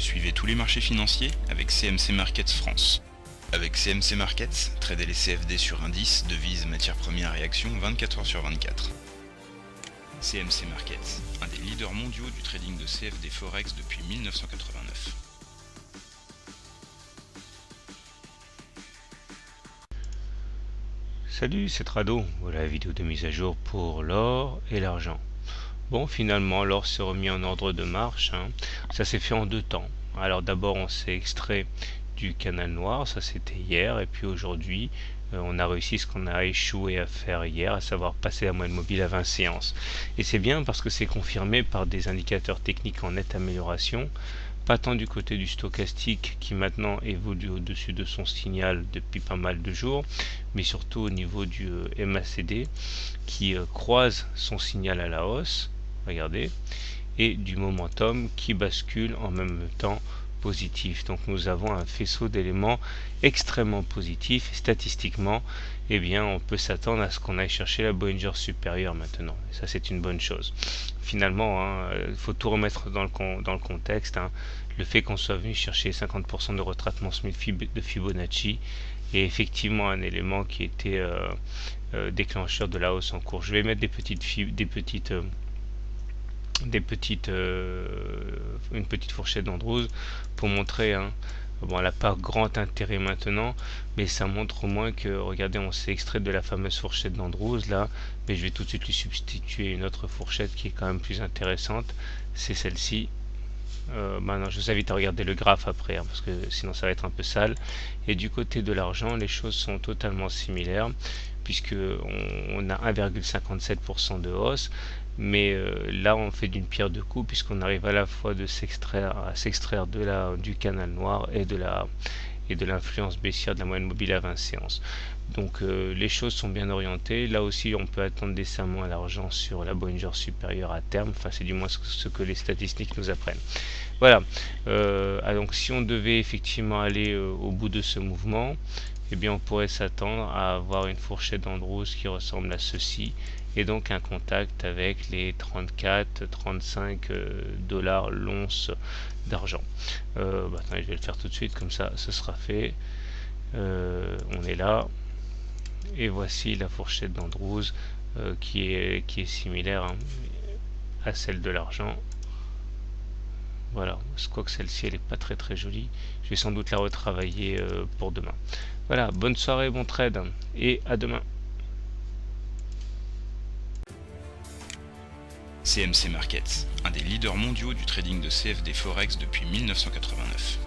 Suivez tous les marchés financiers avec CMC Markets France. Avec CMC Markets, tradez les CFD sur indices, devises, matières premières et actions 24 heures sur 24. CMC Markets, un des leaders mondiaux du trading de CFD Forex depuis 1989. Salut, c'est Trado. Voilà la vidéo de mise à jour pour l'or et l'argent. Bon, finalement, l'or s'est remis en ordre de marche. Ça s'est fait en deux temps. Alors d'abord, on s'est extrait du canal noir, ça c'était hier, et puis aujourd'hui, on a réussi ce qu'on a échoué à faire hier, à savoir passer la moyenne mobile à 20 séances. Et c'est bien parce que c'est confirmé par des indicateurs techniques en nette amélioration, pas tant du côté du stochastique qui maintenant évolue au-dessus de son signal depuis pas mal de jours, mais surtout au niveau du MACD qui croise son signal à la hausse, regardez, et du momentum qui bascule en même temps positif. Donc nous avons un faisceau d'éléments extrêmement positifs et statistiquement, eh bien, on peut s'attendre à ce qu'on aille chercher la Bollinger supérieure maintenant. Et ça, c'est une bonne chose. Finalement, il faut tout remettre dans le contexte. Le fait qu'on soit venu chercher 50% de retraitement Smith de Fibonacci est effectivement un élément qui était déclencheur de la hausse en cours. Je vais mettre une petite fourchette d'Andrews pour montrer. Bon, elle n'a pas grand intérêt maintenant, mais ça montre au moins que, regardez, on s'est extrait de la fameuse fourchette d'Andrews là, mais je vais tout de suite lui substituer une autre fourchette qui est quand même plus intéressante, c'est celle-ci. Non, je vous invite à regarder le graphe après, parce que sinon ça va être un peu sale. Et du côté de l'argent, les choses sont totalement similaires, puisque on a 1,57% de hausse, mais là on fait d'une pierre deux coups, puisqu'on arrive à la fois à s'extraire du canal noir et de l'influence baissière de la moyenne mobile à 20 séances. Donc les choses sont bien orientées. Là aussi on peut attendre décemment à l'argent sur la Bollinger supérieure à terme, enfin c'est du moins ce que les statistiques nous apprennent. Voilà, donc si on devait effectivement aller au bout de ce mouvement, eh bien on pourrait s'attendre à avoir une fourchette d'Andrews qui ressemble à ceci, et donc un contact avec les 34-35 dollars l'once d'argent. Attendez, je vais le faire tout de suite, comme ça ce sera fait. On est là, et voici la fourchette d'Andrews qui est similaire à celle de l'argent. Voilà, je crois que celle-ci elle est pas très jolie. Je vais sans doute la retravailler pour demain. Voilà, bonne soirée, bon trade et à demain. CMC Markets, un des leaders mondiaux du trading de CFD Forex depuis 1989.